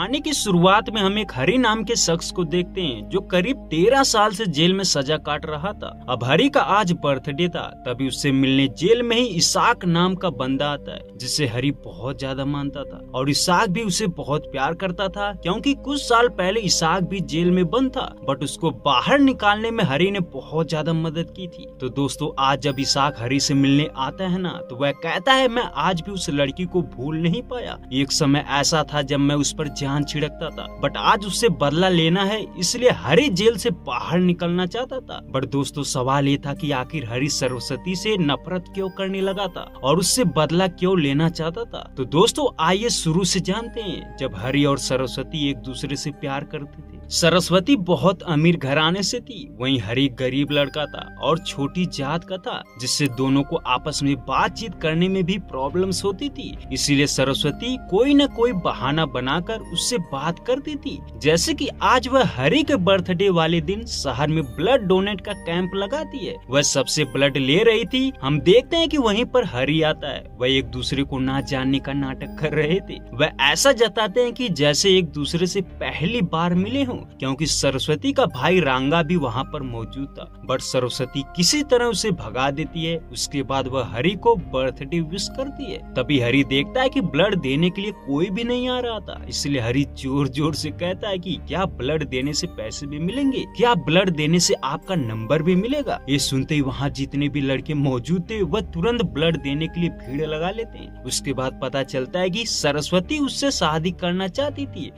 कहानी की शुरुआत में हम एक हरी नाम के शख्स को देखते हैं जो करीब 13 साल से जेल में सजा काट रहा था। अब हरी का आज बर्थडे था, तभी उससे मिलने जेल में ही इसाक नाम का बंदा आता है जिसे हरी बहुत ज्यादा मानता था और इसाक भी उसे बहुत प्यार करता था क्योंकि कुछ साल पहले इसाक भी जेल में बंद था, बट उसको बाहर निकालने में हरी ने बहुत ज्यादा मदद की थी। तो दोस्तों आज जब इसाक हरी से मिलने आता है ना, तो वह कहता है मैं आज भी उस लड़की को भूल नहीं पाया। एक समय ऐसा था जब मैं उस पर जान छिड़कता था, बट आज उससे बदला लेना है, इसलिए हरी जेल से बाहर निकलना चाहता था। बट दोस्तों सवाल ये था कि आखिर हरी सरस्वती से नफरत क्यों करने लगा था और उससे बदला क्यों लेना चाहता था। तो दोस्तों आइए शुरू से जानते हैं। जब हरी और सरस्वती एक दूसरे से प्यार करते थे। सरस्वती बहुत अमीर घराने से थी, वहीं हरी गरीब लड़का था और छोटी जात का था, जिससे दोनों को आपस में बातचीत करने में भी प्रॉब्लम्स होती थी। इसीलिए सरस्वती कोई न कोई बहाना बनाकर उससे बात करती थी। जैसे कि आज वह हरी के बर्थडे वाले दिन शहर में ब्लड डोनेट का कैंप लगाती है। वह सबसे ब्लड ले रही थी। हम देखते हैं कि वहीं पर हरी आता है। वह एक दूसरे को ना जानने का नाटक कर रहे थे। वह ऐसा जताते हैं कि जैसे एक दूसरे से पहली बार मिले हों, क्योंकि सरस्वती का भाई रांगा भी वहाँ पर मौजूद था। बट सरस्वती किसी तरह उसे भगा देती है। उसके बाद वह हरी को बर्थडे विश करती है। तभी हरी देखता है कि ब्लड देने के लिए कोई भी नहीं आ रहा था, इसलिए हरी जोर जोर से कहता है कि क्या ब्लड देने से पैसे भी मिलेंगे, क्या ब्लड देने से आपका नंबर भी मिलेगा। ये सुनते ही वहाँ जितने भी लड़के मौजूद थे वह तुरंत ब्लड देने के लिए भीड़ लगा लेते हैं। उसके बाद पता चलता है कि सरस्वती उससे शादी करना चाहती थी।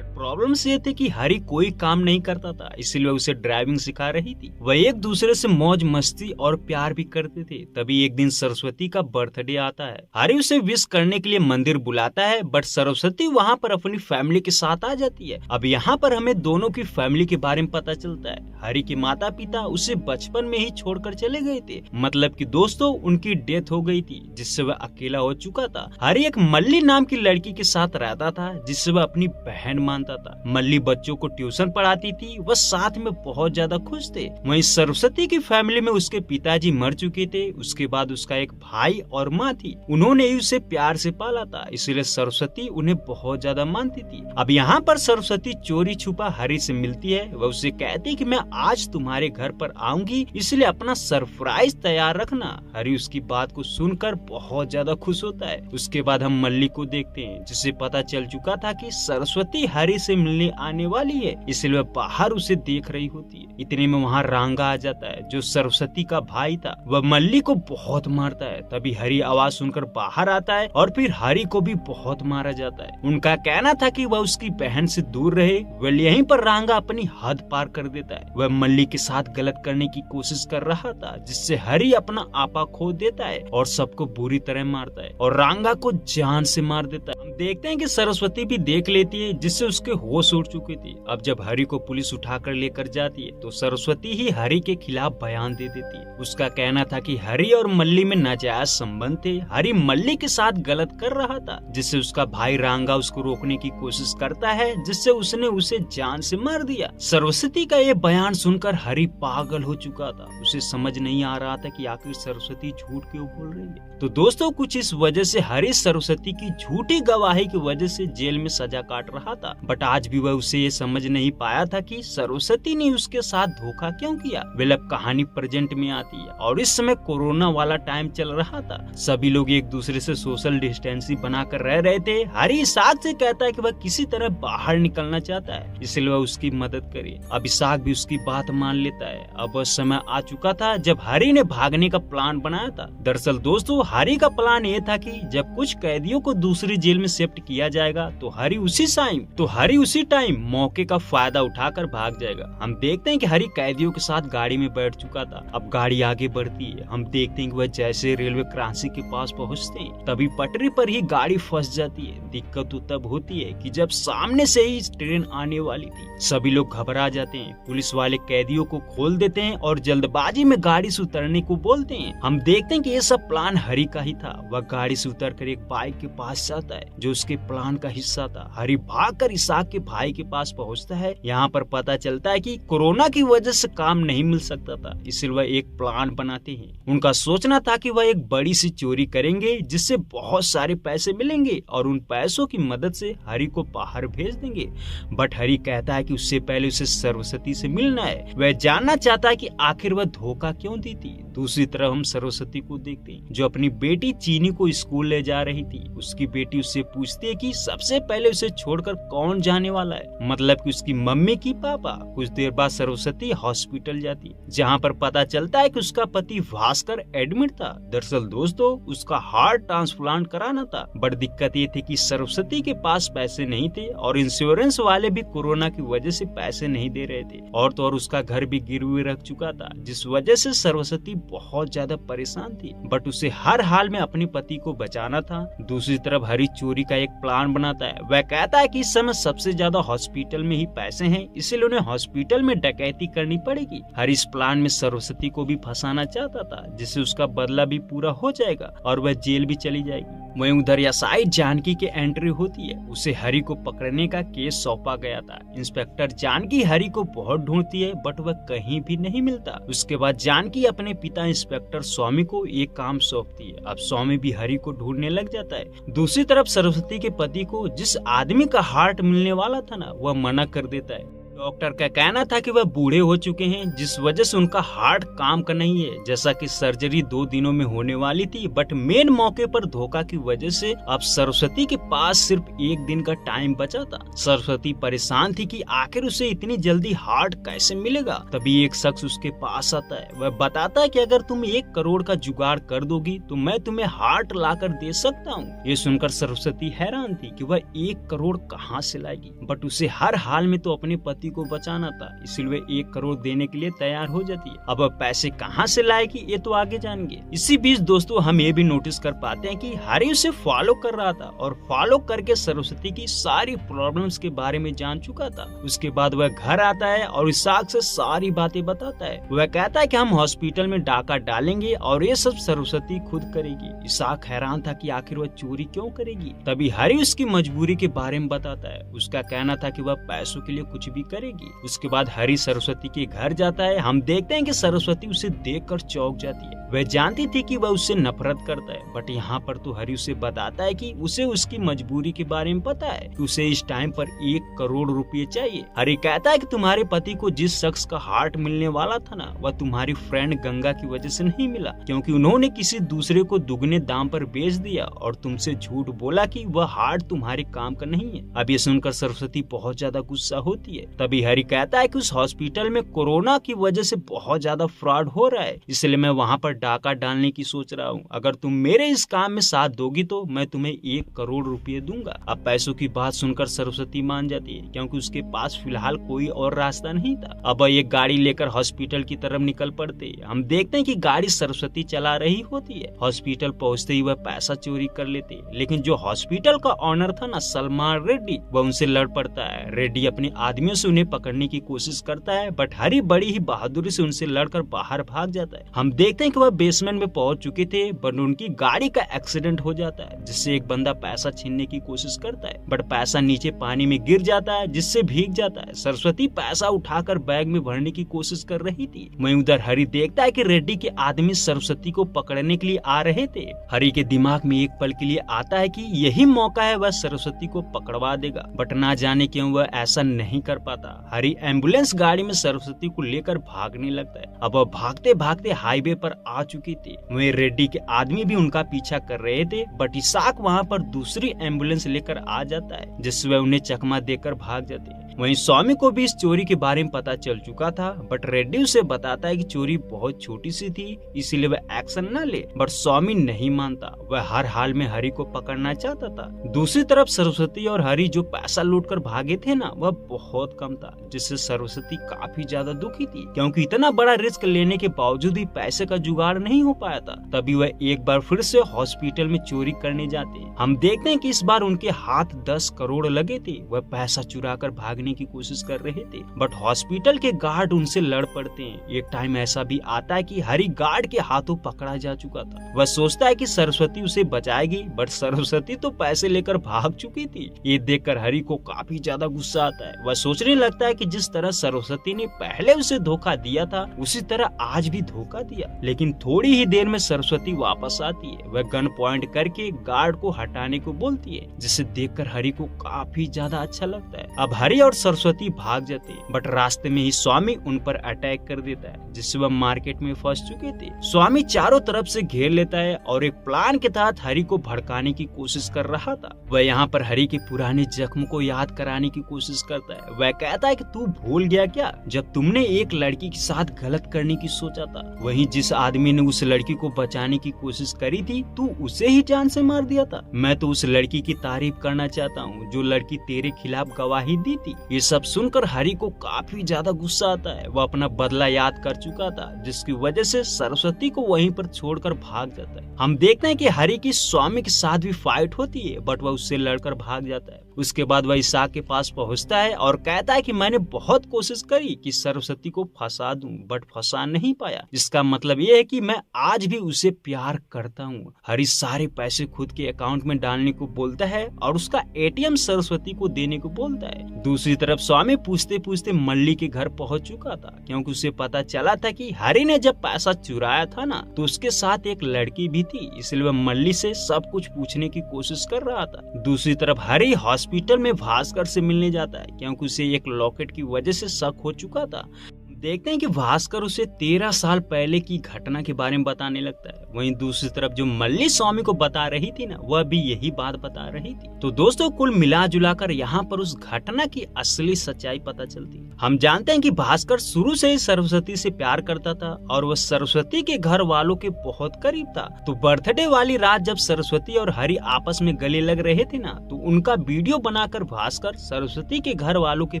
प्रॉब्लम्स ये थे कि हरी कोई काम नहीं करता था, इसलिए उसे ड्राइविंग सिखा रही थी। वह एक दूसरे से मौज मस्ती और प्यार भी करते थे। तभी एक दिन सरस्वती का बर्थडे आता है। हरी उसे विश करने के लिए मंदिर बुलाता है, बट सरस्वती वहाँ पर अपनी फैमिली के साथ आ जाती है। अब यहाँ पर हमें दोनों की फैमिली के बारे में पता चलता है। हरी के माता पिता उसे बचपन में ही छोड़कर चले गए थे, मतलब कि दोस्तों उनकी डेथ हो गई थी, जिससे वह अकेला हो चुका था। हरी एक मल्ली नाम की लड़की के साथ रहता था, जिससे वह अपनी बहन मानता था। मल्ली बच्चों को ट्यूशन पढ़ाती थी, वह साथ में बहुत ज्यादा खुश थे। वहीं सरस्वती की फैमिली में उसके पिताजी मर चुके थे। उसके बाद उसका एक भाई और माँ थी। उन्होंने ही उसे प्यार से पाला था, इसलिए सरस्वती उन्हें बहुत ज्यादा मानती थी। अब यहाँ पर सरस्वती चोरी छुपा हरी से मिलती है। वह उसे कहती है कि मैं आज तुम्हारे घर पर आऊंगी, इसलिए अपना सरप्राइज तैयार रखना। हरी उसकी बात को सुनकर बहुत ज्यादा खुश होता है। उसके बाद हम मल्ली को देखते हैं, जिसे पता चल चुका था कि सरस्वती हरी से मिलने आने वाली है, इसलिए वह बाहर उसे देख रही होती है। इतने में वहाँ रांगा आ जाता है, जो सरस्वती का भाई था। वह मल्ली को बहुत मारता है। तभी हरी आवाज सुनकर बाहर आता है और फिर हरी को भी बहुत मारा जाता है। उनका कहना था कि वह उसकी बहन से दूर रहे। वह यहीं पर रांगा अपनी हद पार कर देता है। वह मल्ली के साथ गलत करने की कोशिश कर रहा था, जिससे हरी अपना आपा खो देता है और सबको बुरी तरह मारता है और रांगा को जान से मार देता है। हम देखते हैं कि सरस्वती भी देख लेती है, जिससे उसके होश उड़ चुकी थी। अब जब हरी को पुलिस उठाकर लेकर जाती है, तो सरस्वती ही हरी के खिलाफ बयान दे देती है। उसका कहना था कि हरी और मल्ली में नाजायज संबंध थे। हरी मल्ली के साथ गलत कर रहा था, जिससे उसका भाई रांगा उसको रोकने की कोशिश करता है, जिससे उसने उसे जान से मार दिया। सरस्वती का ये बयान सुनकर हरी पागल हो चुका था। उसे समझ नहीं आ रहा था कि आखिर सरस्वती झूठ क्यों बोल रही है। तो दोस्तों कुछ इस वजह से हरी सरस्वती की झूठी गवाही की वजह से जेल में सजा काट रहा था, बट आज भी वह उसे ये समझ नहीं पाया था कि सरस्वती ने उसके साथ धोखा क्यों किया। वेल अब कहानी प्रेजेंट में आती है और इस समय कोरोना वाला टाइम चल रहा था। सभी लोग एक दूसरे से सोशल डिस्टेंसिंग बनाकर रह रहे थे। हरी इसाक से कहता है कि वह किसी तरह बाहर निकलना चाहता है, इसलिए वह उसकी मदद करे। अब इसाक भी उसकी बात मान लेता है। अब वह समय आ चुका था जब हरी ने भागने का प्लान बनाया था। दरअसल दोस्तों हरी का प्लान ये था कि जब कुछ कैदियों को दूसरी जेल में शिफ्ट किया जाएगा, तो हरी उसी टाइम मौके का फायदा उठाकर भाग जाएगा। हम देखते हैं कि हरी कैदियों के साथ गाड़ी में बैठ चुका था। अब गाड़ी आगे बढ़ती है। हम देखते हैं कि वह जैसे रेलवे क्रॉसिंग के पास पहुंचते हैं, तभी पटरी पर ही गाड़ी फंस जाती है। दिक्कत तो तब होती है कि जब सामने से ही ट्रेन आने वाली थी। सभी लोग घबरा जाते हैं। पुलिस वाले कैदियों को खोल देते हैं और जल्दबाजी में गाड़ी से उतरने को बोलते हैं। हम देखते हैं कि ये सब प्लान हरी का ही था। वह गाड़ी से उतरकर एक बाइक के पास जाता है, जो उसके प्लान का हिस्सा था। हरी भागकर इसाक के भाई के पास पहुंचता है। यहाँ पर पता चलता है कि कोरोना की वजह से काम नहीं मिल सकता था, इसलिए वह एक प्लान बनाते हैं। उनका सोचना था कि वह एक बड़ी सी चोरी करेंगे जिससे बहुत सारे पैसे मिलेंगे और उन पैसों की मदद से हरि को बाहर भेज देंगे। बट हरि कहता है कि उससे पहले उसे सरस्वती से मिलना है। वह जानना चाहता है कि आखिर वह धोखा क्यों दी थी। दूसरी तरफ हम सरस्वती को देखते हैं जो अपनी बेटी चीनी को स्कूल ले जा रही थी। उसकी बेटी उससे पूछती है कि सबसे पहले उसे छोड़कर कौन जाने वाला है, मतलब कि उसकी मम्मी की पापा। कुछ देर बाद सरस्वती हॉस्पिटल जाती है जहाँ पर पता चलता है कि उसका पति भास्कर एडमिट था। दरअसल दोस्तों उसका हार्ट ट्रांसप्लांट कराना था। बट दिक्कत ये थी कि सरस्वती के पास पैसे नहीं थे और इंश्योरेंस वाले भी कोरोना की वजह से पैसे नहीं दे रहे थे, और तो और उसका घर भी गिरवी रख चुका था, जिस वजह से सरस्वती बहुत ज्यादा परेशान थी। बट उसे हर हाल में अपने पति को बचाना था। दूसरी तरफ हरि चोरी का एक प्लान बनाता है। वह कहता है कि इस समय सबसे ज्यादा हॉस्पिटल में ही पैसे हैं, इसलिए उन्हें हॉस्पिटल में डकैती करनी पड़ेगी। हरि इस प्लान में सरस्वती को भी फंसाना चाहता था, जिससे उसका बदला भी पूरा हो जाएगा और वह जेल भी चली जाएगी। वहीं उधर या साइड जानकी की एंट्री होती है। उसे हरि को पकड़ने का केस सौंपा गया था। इंस्पेक्टर जानकी हरि को बहुत ढूंढती है बट वह कहीं भी नहीं मिलता। उसके बाद जानकी अपने पिता इंस्पेक्टर स्वामी को एक काम सौंपती है। अब स्वामी भी हरि को ढूंढने लग जाता है। दूसरी तरफ सरस्वती के पति को जिस आदमी का हार्ट मिलने वाला था ना, वह मना कर देता है। डॉक्टर का कहना था कि वह बूढ़े हो चुके हैं, जिस वजह से उनका हार्ट काम का नहीं है। जैसा कि सर्जरी 2 दिनों में होने वाली थी, बट मेन मौके पर धोखा की वजह से अब सरस्वती के पास सिर्फ 1 दिन का टाइम बचा था। सरस्वती परेशान थी कि आखिर उसे इतनी जल्दी हार्ट कैसे मिलेगा। तभी एक शख्स उसके पास आता है। वह बताता है कि अगर तुम 1 करोड़ का जुगाड़ कर दोगी तो मैं तुम्हें हार्ट लाकर दे सकता हूँ। ये सुनकर सरस्वती हैरान थी कि वह 1 करोड़ कहाँ से लाएगी, बट उसे हर हाल में तो अपने पति को बचाना था, इसलिए वे 1 करोड़ देने के लिए तैयार हो जाती है। अब पैसे कहां से लाएगी ये तो आगे जानेंगे। इसी बीच दोस्तों हम ये भी नोटिस कर पाते हैं कि हरि उसे फॉलो कर रहा था और फॉलो करके सरस्वती की सारी प्रॉब्लम्स के बारे में जान चुका था। उसके बाद वह घर आता है और इसाक से सारी बातें बताता है। वह कहता है कि हम हॉस्पिटल में डाका डालेंगे और ये सब सरस्वती खुद करेगी। इसाक हैरान था कि आखिर वह चोरी क्यों करेगी। तभी हरि उसकी मजबूरी के बारे में बताता है। उसका कहना था कि वह पैसों के लिए कुछ भी करेगी। उसके बाद हरि सरस्वती के घर जाता है। हम देखते हैं कि सरस्वती उसे देखकर चौंक जाती है। वह जानती थी कि वह उससे नफरत करता है, बट यहाँ पर तो हरि उसे बताता है कि उसे उसकी मजबूरी के बारे में पता है कि उसे इस टाइम पर 1 करोड़ रुपए चाहिए। हरि कहता है कि तुम्हारे पति को जिस शख्स का हार्ट मिलने वाला था ना, वह तुम्हारी फ्रेंड गंगा की वजह से नहीं मिला, क्योंकि उन्होंने किसी दूसरे को दुगने दाम पर बेच दिया और तुमसे झूठ बोला कि वह हार्ट तुम्हारे काम का नहीं है। अब ये सुनकर सरस्वती बहुत ज्यादा गुस्सा होती है। तभी हरि कहता है कि उस हॉस्पिटल में कोरोना की वजह से बहुत ज्यादा फ्रॉड हो रहा है, इसलिए मैं वहाँ पर डाका डालने की सोच रहा हूँ। अगर तुम मेरे इस काम में साथ दोगी तो मैं तुम्हें 1 करोड़ रुपए दूंगा। अब पैसों की बात सुनकर सरस्वती मान जाती है, क्योंकि उसके पास फिलहाल कोई और रास्ता नहीं था। अब वह एक गाड़ी लेकर हॉस्पिटल की तरफ निकल पड़ते हैं। हम देखते हैं कि गाड़ी सरस्वती चला रही होती है। हॉस्पिटल पहुँचते ही वह पैसा चोरी कर लेते हैं, लेकिन जो हॉस्पिटल का ऑनर था ना, सलमान रेड्डी, वह उनसे लड़ पड़ता है। रेड्डी अपने आदमियों से उन्हें पकड़ने की कोशिश करता है, बट हरि बड़ी ही बहादुरी से उनसे लड़कर बाहर भाग जाता है। हम देखते हैं कि वह बेसमेंट में पहुंच चुके थे, बट उनकी गाड़ी का एक्सीडेंट हो जाता है, जिससे एक बंदा पैसा छीनने की कोशिश करता है, बट पैसा नीचे पानी में गिर जाता है, जिससे भीग जाता है। सरस्वती पैसा उठाकर बैग में भरने की कोशिश कर रही थी। वहीं उधर हरि देखता है कि रेड्डी के आदमी सरस्वती को पकड़ने के लिए आ रहे थे। हरि के दिमाग में एक पल के लिए आता है कि यही मौका है, वह सरस्वती को पकड़वा देगा, बट ना जाने क्यों वह ऐसा नहीं कर पाता। हरि एम्बुलेंस गाड़ी में सरस्वती को लेकर भागने लगता है। अब वह भागते भागते हाईवे पर आ चुकी थी। वहीं रेड्डी के आदमी भी उनका पीछा कर रहे थे, बट इसाक वहां पर दूसरी एम्बुलेंस लेकर आ जाता है, जिससे वह उन्हें चकमा देकर भाग जाते हैं। वहीं स्वामी को भी इस चोरी के बारे में पता चल चुका था, बट रेड्डी उसे बताता है कि चोरी बहुत छोटी सी थी, इसीलिए वह एक्शन न ले, बट स्वामी नहीं मानता। वह हर हाल में हरि को पकड़ना चाहता था। दूसरी तरफ सरस्वती और हरि जो पैसा लूट कर भागे थे ना, वह बहुत कम था, जिससे सरस्वती काफी ज्यादा दुखी थी, क्योंकि इतना बड़ा रिस्क लेने के बावजूद भी पैसे का जुगाड़ नहीं हो पाया था। तभी वह एक बार फिर से हॉस्पिटल में चोरी करने जाते हैं। हम देखते हैं कि इस बार उनके हाथ 10 करोड़ लगे थे। वह पैसा चुरा कर भागने भागने की कोशिश कर रहे थे, बट हॉस्पिटल के गार्ड उनसे लड़ पड़ते हैं। एक टाइम ऐसा भी आता है कि हरी गार्ड के हाथों पकड़ा जा चुका था। वह सोचता है कि सरस्वती उसे बचाएगी, बट सरस्वती तो पैसे लेकर भाग चुकी थी। ये देखकर हरी को काफी ज्यादा गुस्सा आता है। वह सोचने लगता है कि जिस तरह सरस्वती ने पहले उसे धोखा दिया था, उसी तरह आज भी धोखा दिया। लेकिन थोड़ी ही देर में सरस्वती वापस आती है। वह गन पॉइंट करके गार्ड को हटाने को बोलती है, जिसे देखकर हरी को काफी ज्यादा अच्छा लगता है। अब हरी और सरस्वती भाग जाते हैं, बट रास्ते में ही स्वामी उन पर अटैक कर देता है, जिससे वह मार्केट में फंस चुके थे। स्वामी चारों तरफ से घेर लेता है और एक प्लान के तहत हरी को भड़काने की कोशिश कर रहा था। वह यहाँ पर हरी के पुराने जख्म को याद कराने की कोशिश करता है। वह कहता है कि तू भूल गया क्या, जब तुमने एक लड़की के साथ गलत करने की सोचा था, वहीं जिस आदमी ने उस लड़की को बचाने की कोशिश करी थी, तू उसे ही जान से मार दिया था। मैं तो उस लड़की की तारीफ करना चाहता हूँ जो लड़की तेरे खिलाफ गवाही दी थी। ये सब सुनकर हरी को काफी ज्यादा गुस्सा आता है। वह अपना बदला याद कर चुका था, जिसकी वजह से सरस्वती को वहीं पर छोड़कर भाग जाता है। हम देखते हैं कि हरी की स्वामी के साथ भी फाइट होती है, बट वह उससे लड़कर भाग जाता है। उसके बाद वह इसाक के पास पहुंचता है और कहता है कि मैंने बहुत कोशिश करी कि सरस्वती को फंसा दूं, बट फंसा नहीं पाया। इसका मतलब ये है कि मैं आज भी उसे प्यार करता हूँ। हरी सारे पैसे खुद के अकाउंट में डालने को बोलता है और उसका एटीएम सरस्वती को देने को बोलता है। दूसरी तरफ स्वामी पूछते पूछते मल्ली के घर पहुंच चुका था, क्योंकि उसे पता चला था कि हरी ने जब पैसा चुराया था ना, तो उसके साथ एक लड़की भी थी, इसलिए वह मल्ली से सब कुछ पूछने की कोशिश कर रहा था। दूसरी तरफ हरी हॉस्पिटल में भास्कर से मिलने जाता है, क्योंकि उसे एक लॉकेट की वजह से शक हो चुका था। देखते हैं कि भास्कर उसे 13 साल पहले की घटना के बारे में बताने लगता है। वहीं दूसरी तरफ जो मल्ली स्वामी को बता रही थी ना, वह भी यही बात बता रही थी। तो दोस्तों, कुल मिला जुलाकर यहाँ पर उस घटना की असली सच्चाई पता चलती है। हम जानते हैं कि भास्कर शुरू से ही सरस्वती से प्यार करता था और वह सरस्वती के घर वालों के बहुत करीब था। तो बर्थडे वाली रात जब सरस्वती और हरी आपस में गले लग रहे थे ना, तो उनका वीडियो बनाकर भास्कर सरस्वती के घर वालों के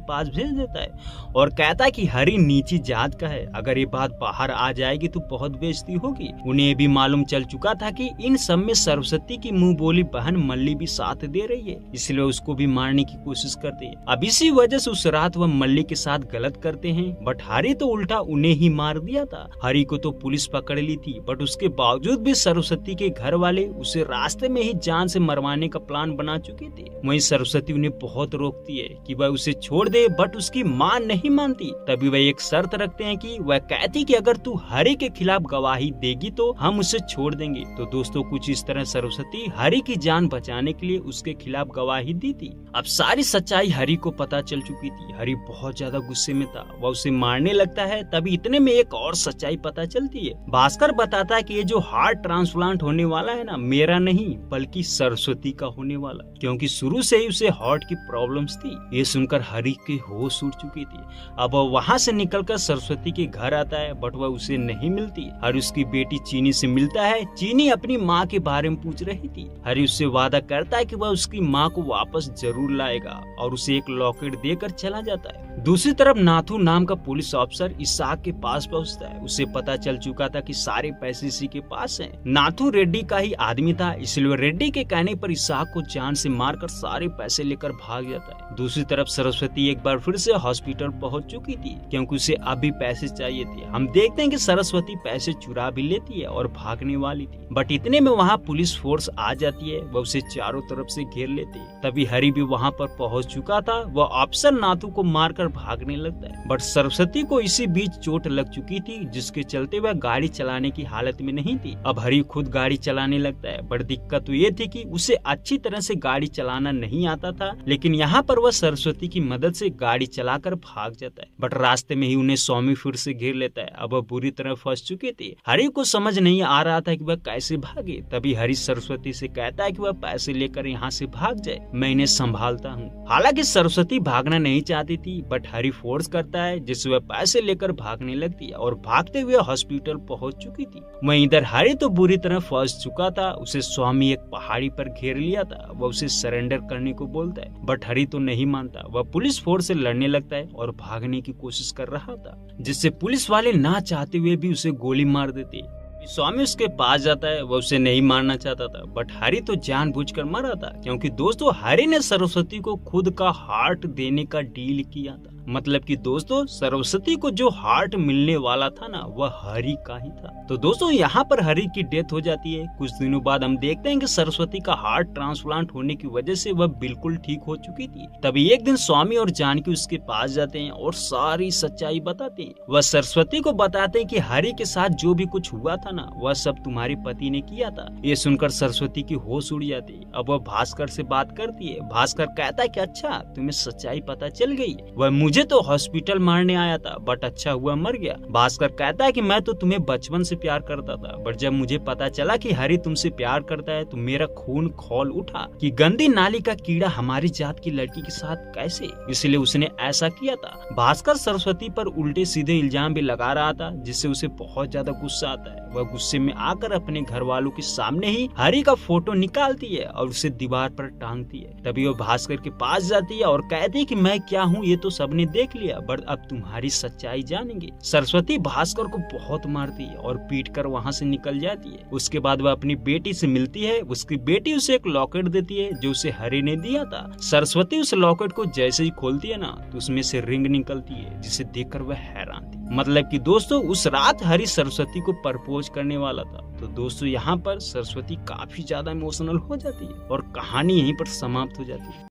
पास भेज देता है और कहता है कि हरी नीचे जात का है, अगर ये बात बाहर आ जाएगी तो बहुत बेइज्जती होगी। उन्हें ये भी मालूम चल चुका था कि इन सब में सरस्वती की मुंह बोली बहन मल्ली भी साथ दे रही है, इसलिए उसको भी मारने की कोशिश करते हैं। अब इसी वजह से उस रात वह मल्ली के साथ गलत करते हैं, बट हरी तो उल्टा उन्हें ही मार दिया था। हरी को तो पुलिस पकड़ ली थी, बट उसके बावजूद भी सरस्वती के घर वाले उसे रास्ते में ही जान से मरवाने का प्लान बना चुके थे। वहीं सरस्वती उन्हें बहुत रोकती है कि वह उसे छोड़ दे, बट उसकी मां नहीं मानती। तभी वह एक शर्त रखते हैं कि वह कहती कि अगर तू हरी के खिलाफ गवाही देगी तो हम उसे छोड़ देंगे। तो दोस्तों, कुछ इस तरह सरस्वती हरी की जान बचाने के लिए उसके खिलाफ गवाही दी थी। अब सारी सच्चाई हरी को पता चल चुकी थी। हरी बहुत ज्यादा गुस्से में था, वह उसे मारने लगता है। तभी इतने में एक और सच्चाई पता चलती है। भास्कर बताता है कि ये जो हार्ट ट्रांसप्लांट होने वाला है ना, मेरा नहीं बल्कि सरस्वती का होने वाला, क्योंकि शुरू से ही उसे हार्ट की प्रॉब्लम्स थी। ये सुनकर हरी के होश उड़ चुकी थी। अब वह वहाँ से निकलकर सरस्वती के घर आता है, बट वह उसे नहीं मिलती। हरी उसकी बेटी चीनी से मिलता है। चीनी अपनी माँ के बारे में पूछ रही थी। हरी उससे वादा करता है कि वह उसकी माँ को वापस जरूर लाएगा और उसे एक लॉकेट देकर चला जाता है। दूसरी तरफ नाथू नाम का पुलिस ऑफिसर इसाक के पास पहुंचता है। उसे पता चल चुका था कि सारे पैसे इसी के पास हैं। नाथू रेड्डी का ही आदमी था, इसलिए रेड्डी के कहने पर इसाक को जान से मारकर सारे पैसे लेकर भाग जाता है। दूसरी तरफ सरस्वती एक बार फिर से हॉस्पिटल पहुंच चुकी थी, क्योंकि उसे अभी पैसे चाहिए थे। हम देखते हैं कि सरस्वती पैसे चुरा भी लेती है और भागने वाली थी, बट इतने में वहाँ पुलिस फोर्स आ जाती है। वह उसे चारों तरफ से घेर लेती है। तभी हरी भी वहाँ पर पहुँच चुका था। वह ऑफिसर नाथू को मारकर भागने लगता है, बट सरस्वती को इसी बीच चोट लग चुकी थी, जिसके चलते वह गाड़ी चलाने की हालत में नहीं थी। अब हरी खुद गाड़ी चलाने लगता है, बट दिक्कत तो ये थी कि उसे अच्छी तरह से गाड़ी चलाना नहीं आता था। लेकिन यहाँ पर वह सरस्वती की मदद से गाड़ी चलाकर भाग जाता है, बट रास्ते में ही उन्हें स्वामी फिर से घेर लेता है। अब वह बुरी तरह फंस चुके थे। हरी को समझ नहीं आ रहा था कि वह कैसे भागे। तभी हरी सरस्वती से कहता है कि वह पैसे लेकर यहाँ से भाग जाए, मैं इन्हें संभालता हूँ। हालांकि सरस्वती भागना नहीं चाहती थी, बट हरी फोर्स करता है, जिससे वह पैसे लेकर भागने लगती है और भागते हुए हॉस्पिटल पहुंच चुकी थी। वहीं इधर हरी तो बुरी तरह फंस चुका था। उसे स्वामी एक पहाड़ी पर घेर लिया था। वह उसे सरेंडर करने को बोलता है, बट हरी तो नहीं मानता। वह पुलिस फोर्स से लड़ने लगता है और भागने की कोशिश कर रहा था, जिससे पुलिस वाले ना चाहते हुए भी उसे गोली मार देते। स्वामी उसके पास जाता है, वह उसे नहीं मारना चाहता था, बट हरी तो जानबूझकर मरा था, क्योंकि दोस्तों हरी ने सरस्वती को खुद का हार्ट देने का डील किया था। मतलब कि दोस्तों सरस्वती को जो हार्ट मिलने वाला था ना, वह हरी का ही था। तो दोस्तों यहाँ पर हरी की डेथ हो जाती है। कुछ दिनों बाद हम देखते हैं कि सरस्वती का हार्ट ट्रांसप्लांट होने की वजह से वह बिल्कुल ठीक हो चुकी थी। तभी एक दिन स्वामी और जानकी उसके पास जाते हैं और सारी सच्चाई बताते हैं। वह सरस्वती को बताते हैं कि हरी के साथ जो भी कुछ हुआ था ना, वह सब तुम्हारे पति ने किया था। ये सुनकर सरस्वती की होश उड़ जाती है। अब वह भास्कर से बात करती है। भास्कर कहता है कि अच्छा, तुम्हें सच्चाई पता चल गई। वह मुझे तो हॉस्पिटल मारने आया था, बट अच्छा हुआ मर गया। भास्कर कहता है कि मैं तो तुम्हें बचपन से प्यार करता था, बट जब मुझे पता चला कि हरी तुमसे प्यार करता है तो मेरा खून खौल उठा कि गंदी नाली का कीड़ा हमारी जात की लड़की के साथ कैसे, इसलिए उसने ऐसा किया था। भास्कर सरस्वती पर उल्टे सीधे इल्जाम भी लगा रहा था, जिससे उसे बहुत ज्यादा गुस्सा आता है। वह गुस्से में आकर अपने घर वालों के सामने ही हरी का फोटो निकालती है और उसे दीवार पर टांगती है। तभी वो भास्कर के पास जाती है और कहती है कि मैं क्या हूँ ये तो सबने देख लिया, बट अब तुम्हारी सच्चाई जानेंगे। सरस्वती भास्कर को बहुत मारती है और पीट कर वहाँ से निकल जाती है। उसके बाद वह अपनी बेटी से मिलती है। उसकी बेटी उसे एक लॉकेट देती है जो उसे हरी ने दिया था। सरस्वती उस लॉकेट को जैसे ही खोलती है ना, तो उसमें से रिंग निकलती है, जिसे देखकर वह हैरान थी। मतलब कि दोस्तों उस रात हरी सरस्वती को प्रपोज करने वाला था। तो दोस्तों यहाँ पर सरस्वती काफी ज्यादा इमोशनल हो जाती है और कहानी यहीं पर समाप्त हो जाती है।